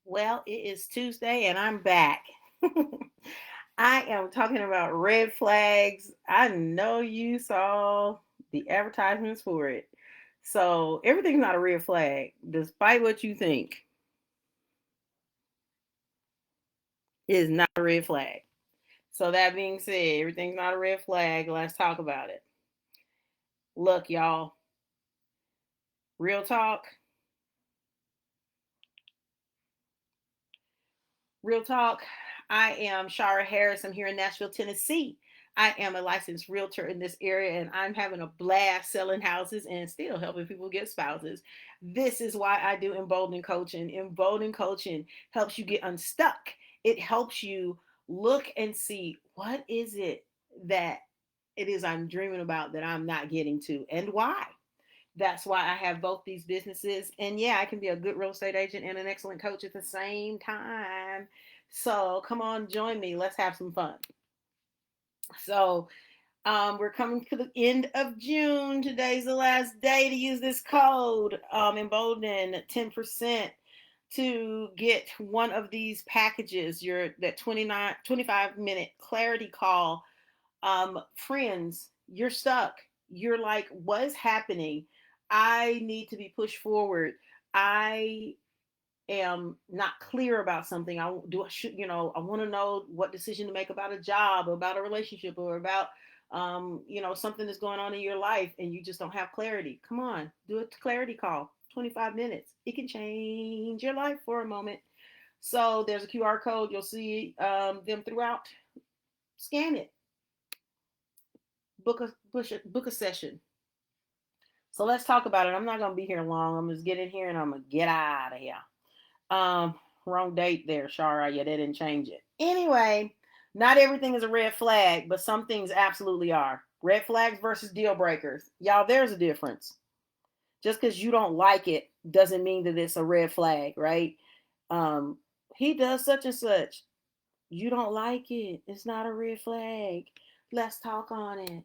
Well, it is Tuesday and I'm back. I am talking about red flags. I know you saw the advertisements for it. So, everything's not a red flag, despite what you think, it is not a red flag. So, that being said, everything's not a red flag. Let's talk about it. Look, y'all, real talk, real talk. I am Shara Harris. I'm here in Nashville, Tennessee. I am a licensed realtor in this area and I'm having a blast selling houses and still helping people get spouses. This is why I do emboldening coaching. Emboldening coaching helps you get unstuck. It helps you look and see what is it that it is I'm dreaming about that I'm not getting to and why. That's why I have both these businesses. And yeah, I can be a good real estate agent and an excellent coach at the same time. So come on, join me. Let's have some fun. So we're coming to the end of June. Today's the last day to use this code, Embolden 10% to get one of these packages, your that 25-minute clarity call. Friends, you're stuck. You're like, what is happening? I need to be pushed forward. I am not clear about something. I do I should I want to know what decision to make about a job, or about a relationship, or about something that's going on in your life, and you just don't have clarity. Come on, do a clarity call. 25 minutes. It can change your life for a moment. So there's a QR code. You'll see them throughout. Scan it. Book a session. So let's talk about it. I'm not gonna be here long. I'm just get in here and I'm gonna get out of here. Um, Wrong date there, Shara. Yeah, they didn't change it. Anyway, not everything is a red flag, but some things absolutely are. Red flags versus deal breakers. Y'all, there's a difference. Just because you don't like it doesn't mean that it's a red flag, right? Um, he does such and such. You don't like it. It's not a red flag. Let's talk on it.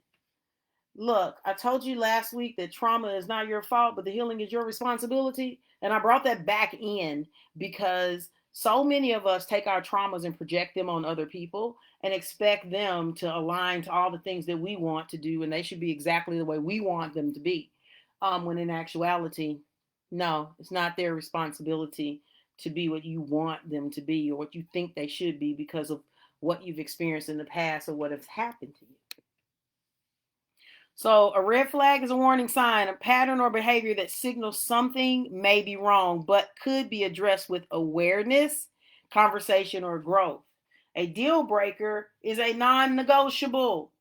Look, I told you last week that trauma is not your fault, but the healing is your responsibility. And I brought that back in because so many of us take our traumas and project them on other people and expect them to align to all the things that we want to do, and they should be exactly the way we want them to be. When in actuality, no, it's not their responsibility to be what you want them to be or what you think they should be because of what you've experienced in the past or what has happened to you. So, a red flag is a warning sign, a pattern or behavior that signals something may be wrong, but could be addressed with awareness, conversation, or growth. A deal breaker is a non negotiable,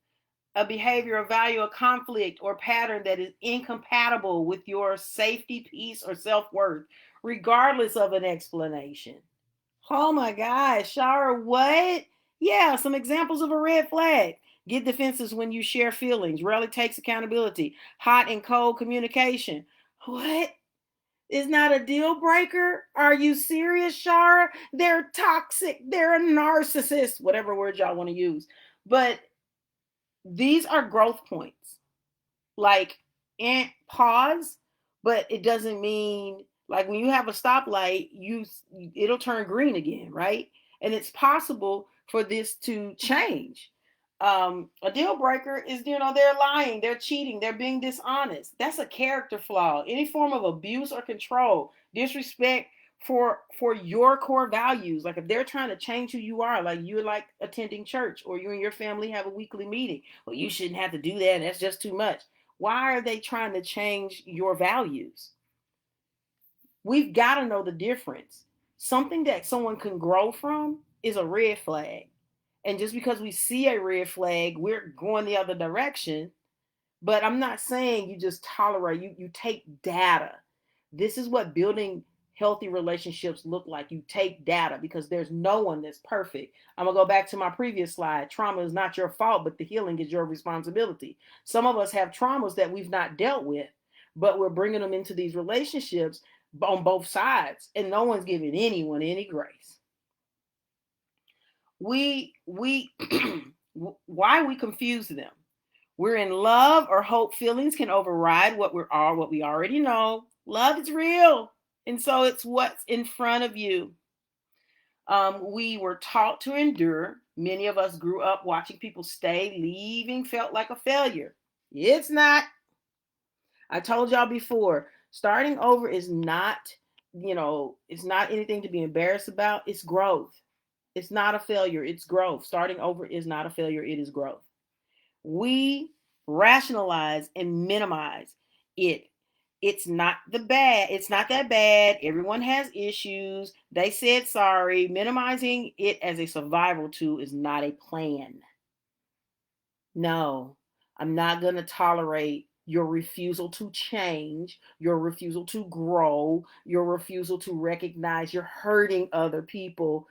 a behavior, a value, a conflict, or pattern that is incompatible with your safety, peace, or self worth, regardless of an explanation. Oh my gosh, Shara, what? Yeah, some examples of a red flag. Get defenses when you share feelings. Rarely takes accountability. Hot and cold communication. What? Is not a deal breaker? Are you serious, Shara? They're toxic. They're a narcissist. Whatever word y'all want to use. But these are growth points. Like, and pause, but it doesn't mean like when you have a stoplight, it'll turn green again, right? And it's possible for this to change. A deal breaker is, they're lying, they're cheating, they're being dishonest. That's a character flaw. Any form of abuse or control, disrespect for your core values. Like if they're trying to change who you are, like you're like attending church or you and your family have a weekly meeting. Well, you shouldn't have to do that. That's just too much. Why are they trying to change your values? We've got to know the difference. Something that someone can grow from is a red flag. And just because we see a red flag, we're going the other direction. But I'm not saying you just tolerate, you take data. This is what building healthy relationships look like. You take data because there's no one that's perfect. I'm going to go back to my previous slide. Trauma is not your fault, but the healing is your responsibility. Some of us have traumas that we've not dealt with, but we're bringing them into these relationships on both sides, and no one's giving anyone any grace. We why we confuse them. We're in love or hope feelings can override what we already know. Love is real. And so it's what's in front of you. We were taught to endure. Many of us grew up watching people stay. Leaving felt like a failure. It's not. I told y'all before, starting over is not, it's not anything to be embarrassed about. It's growth. It's not a failure. It's growth. Starting over is not a failure. It is growth. We rationalize and minimize it. It's not that bad. Everyone has issues. They said sorry. Minimizing it as a survival tool is not a plan. No, I'm not going to tolerate your refusal to change, your refusal to grow, your refusal to recognize you're hurting other people.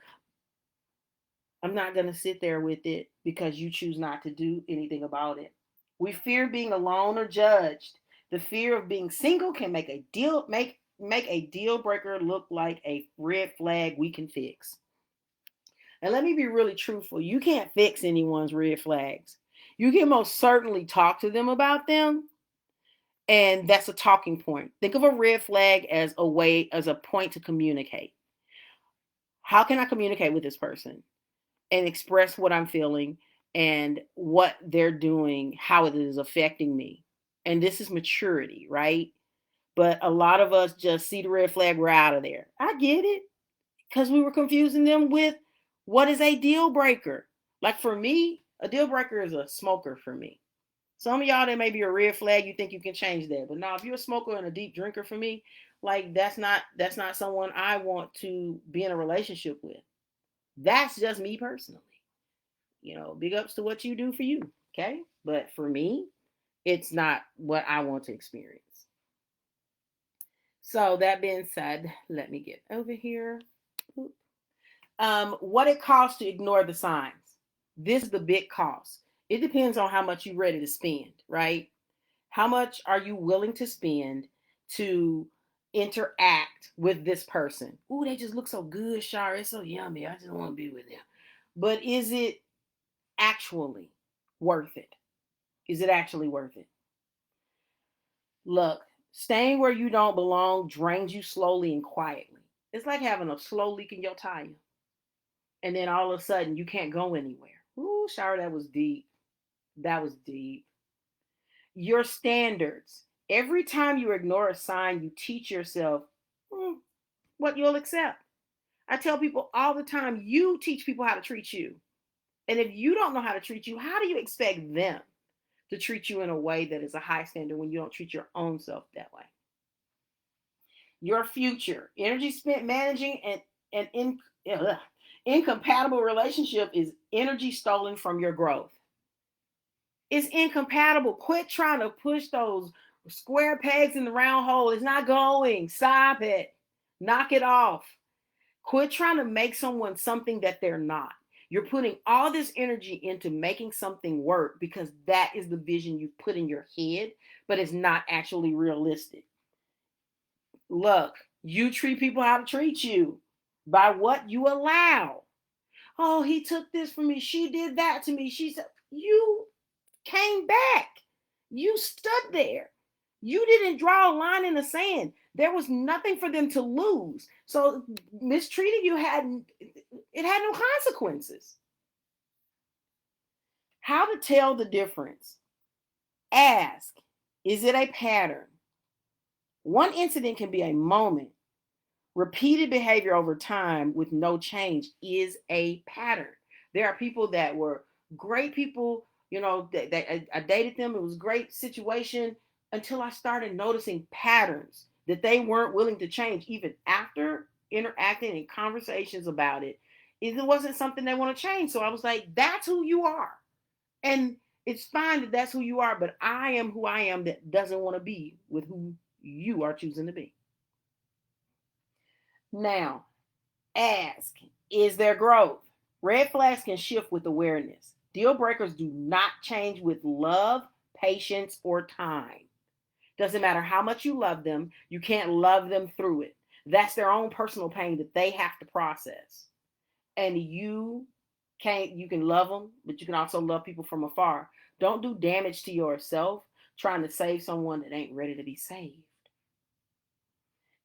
I'm not going to sit there with it because you choose not to do anything about it. We fear being alone or judged. The fear of being single can make a deal breaker look like a red flag we can fix. And let me be really truthful. You can't fix anyone's red flags. You can most certainly talk to them about them, and that's a talking point. Think of a red flag as a point to communicate. How can I communicate with this person and express what I'm feeling and what they're doing, how it is affecting me? And this is maturity, right? But a lot of us just see the red flag, we're out of there. I get it, because we were confusing them with what is a deal breaker. Like for me, a deal breaker is a smoker for me. Some of y'all, that may be a red flag. You think you can change that, but now if you're a smoker and a deep drinker, for me, like that's not someone I want to be in a relationship with. That's just me personally. Big ups to what you do for you, okay? But for me, it's not what I want to experience. So that being said, let me get over here. What it costs to ignore the signs. This is the big cost. It depends on how much you're ready to spend, right? How much are you willing to spend to interact with this person? Ooh, they just look so good, Shar. It's so yummy. I just want to be with them. But is it actually worth it? Is it actually worth it? Look, staying where you don't belong drains you slowly and quietly. It's like having a slow leak in your tire. And then all of a sudden you can't go anywhere. Ooh, Shara, that was deep. That was deep. Your standards. Every time you ignore a sign, you teach yourself what you'll accept. I tell people all the time, you teach people how to treat you. And if you don't know how to treat you, how do you expect them to treat you in a way that is a high standard when you don't treat your own self that way? Your future. Energy spent managing an incompatible relationship is energy stolen from your growth. It's incompatible. Quit trying to push those square pegs in the round hole. It's not going. Stop it. Knock it off. Quit trying to make someone something that they're not. You're putting all this energy into making something work because that is the vision you've put in your head, but it's not actually realistic. Look, you treat people how to treat you by what you allow. Oh, he took this from me. She did that to me. She said, you came back. You stood there. You didn't draw a line in the sand. There was nothing for them to lose. So mistreating you had no consequences. How to tell the difference? Ask, is it a pattern? One incident can be a moment. Repeated behavior over time with no change is a pattern. There are people that were great people, I dated them. It was a great situation until I started noticing patterns that they weren't willing to change even after interacting in conversations about it. It wasn't something they want to change. So I was like, that's who you are. And it's fine that that's who you are, but I am who I am that doesn't want to be with who you are choosing to be. Now, ask, is there growth? Red flags can shift with awareness. Deal breakers do not change with love, patience, or time. Doesn't matter how much you love them, you can't love them through it. That's their own personal pain that they have to process. And you can love them, but you can also love people from afar. Don't do damage to yourself trying to save someone that ain't ready to be saved.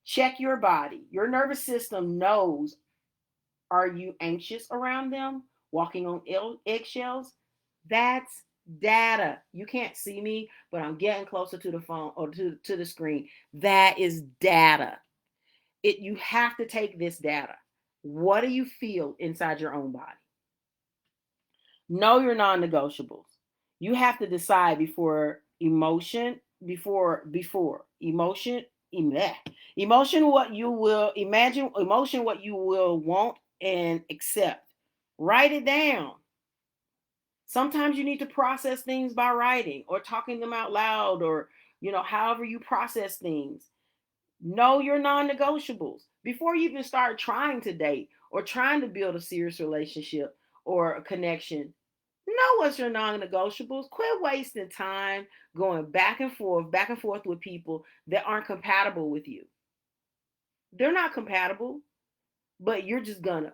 Check your body. Your nervous system knows Are you anxious around them, walking on eggshells? That's data. You can't see me, but I'm getting closer to the phone or to the screen. That is data. You have to take this data. What do you feel inside your own body? Know your non-negotiables. You have to decide before emotion emotion what you will imagine emotion what you will want and accept. Write it down. Sometimes you need to process things by writing or talking them out loud, or however you process things. Know your non-negotiables before you even start trying to date or trying to build a serious relationship or a connection. Know what's your non-negotiables. Quit wasting time going back and forth with people that aren't compatible with you. They're not compatible, but you're just gonna,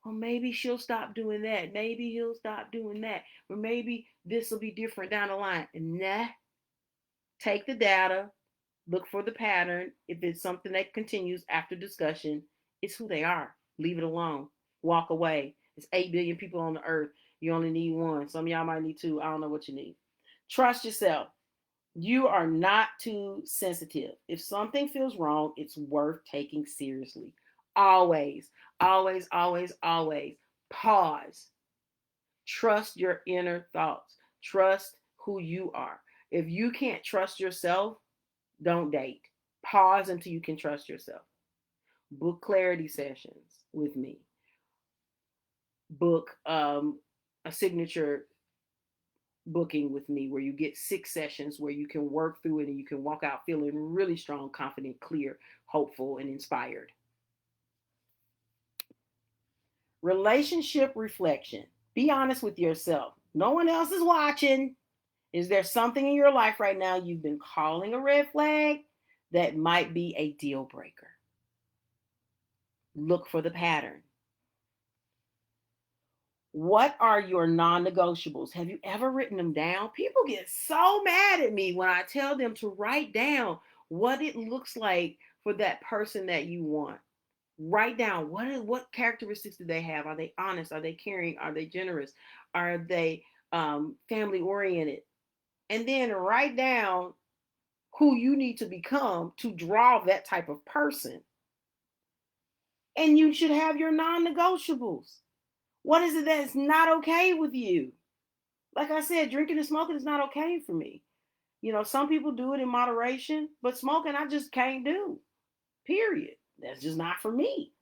well, maybe she'll stop doing that. Maybe he'll stop doing that. Or maybe this will be different down the line. Nah. Take the data, look for the pattern. If it's something that continues after discussion, it's who they are. Leave it alone. Walk away. There's 8 billion people on the earth. You only need one. Some of y'all might need two. I don't know what you need. Trust yourself. You are not too sensitive. If something feels wrong, it's worth taking seriously. Always, always, always, always pause. Trust your inner thoughts. Trust who you are. If you can't trust yourself, don't date. Pause until you can trust yourself. Book clarity sessions with me. Book a signature booking with me where you get 6 sessions where you can work through it and you can walk out feeling really strong, confident, clear, hopeful, and inspired. Relationship reflection. Be honest with yourself. No one else is watching. Is there something in your life right now you've been calling a red flag that might be a deal breaker? Look for the pattern. What are your non-negotiables? Have you ever written them down? People get so mad at me when I tell them to write down what it looks like for that person that you want. Write down what characteristics do they have? Are they honest? Are they caring? Are they generous? Are they family oriented? And then write down who you need to become to draw that type of person. And you should have your non-negotiables. What is it that's not okay with you? Like I said, drinking and smoking is not okay for me. Some people do it in moderation, but smoking I just can't do. Period. That's just not for me.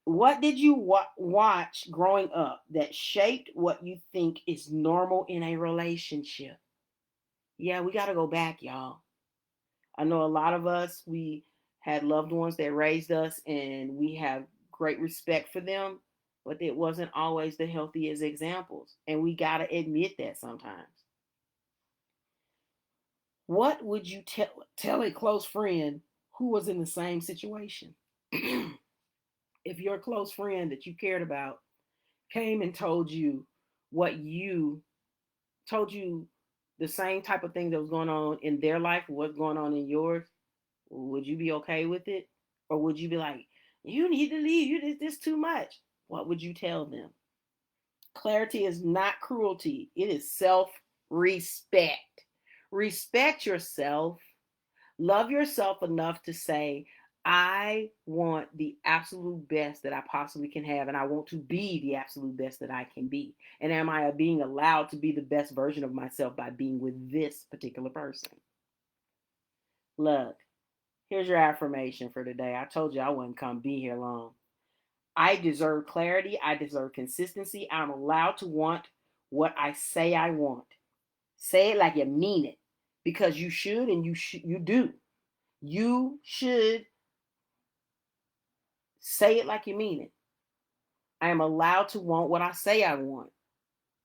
What did you watch growing up that shaped what you think is normal in a relationship? Yeah, we got to go back, y'all. I know a lot of us, we had loved ones that raised us and we have great respect for them, but it wasn't always the healthiest examples. And we got to admit that sometimes. What would you tell a close friend who was in the same situation? If your close friend that you cared about came and told you the same type of thing that was going on in their life, what's going on in yours, would you be okay with it? Or would you be like, you need to leave, you did this too much? What would you tell them? Clarity is not cruelty. It is self-respect. Respect yourself. Love yourself enough to say, I want the absolute best that I possibly can have, and I want to be the absolute best that I can be. And am I being allowed to be the best version of myself by being with this particular person? Look, here's your affirmation for today. I told you I wouldn't come be here long. I deserve clarity. I deserve consistency. I'm allowed to want what I say I want. Say it like you mean it, because you should, and you do. You should say it like you mean it. I am allowed to want what I say I want.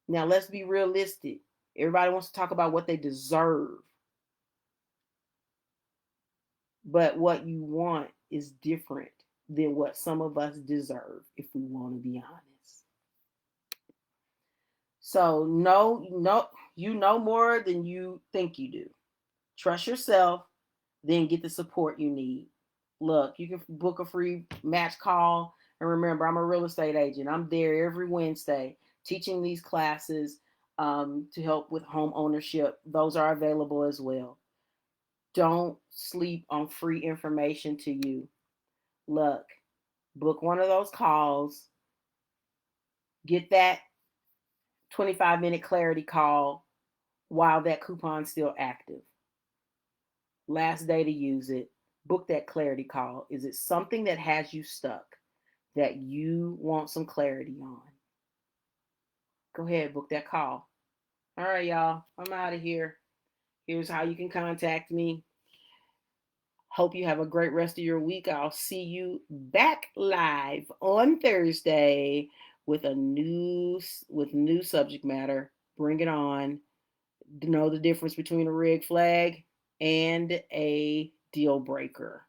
Now let's be realistic. Everybody wants to talk about what they deserve. But what you want is different than what some of us deserve, if we want to be honest. So you know more than you think you do. Trust yourself, then get the support you need. Look, you can book a free match call And remember, I'm a real estate agent. I'm there every Wednesday teaching these classes to help with home ownership. Those are available as well. Don't sleep on free information to you. Look, book one of those calls, get that 25-minute clarity call while that coupon's still active. Last day to use it. Book that clarity call. Is it something that has you stuck that you want some clarity on? Go ahead, book that call. All right, y'all. I'm out of here. Here's how you can contact me. Hope you have a great rest of your week. I'll see you back live on Thursday with new subject matter. Bring it on. Know the difference between a red flag and a deal breaker.